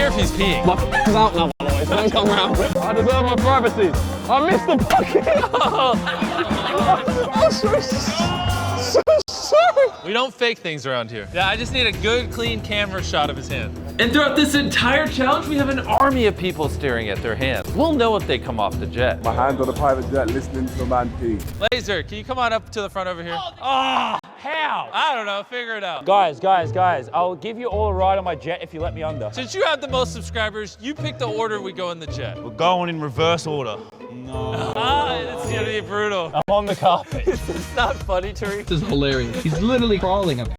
care if he's peeing. My f***'s out now, by the way, so don't come round. I deserve my privacy. I missed the bucket. I'm so sorry. We don't fake things around here. Yeah, I just need a good, clean camera shot of his hand. And throughout this entire challenge, we have an army of people staring at their hands. We'll know if they come off the jet. My hands on the private jet listening to a man pee. Laser, can you come on up to the front over here? Ah, how? I don't know, figure it out. Guys, I'll give you all a ride on my jet if you let me under. Since you have the most subscribers, you pick the order we go in the jet. We're going in reverse order. No. It's gonna be brutal. I'm on the carpet. It's not funny, Tariq. This is hilarious. He's literally crawling up.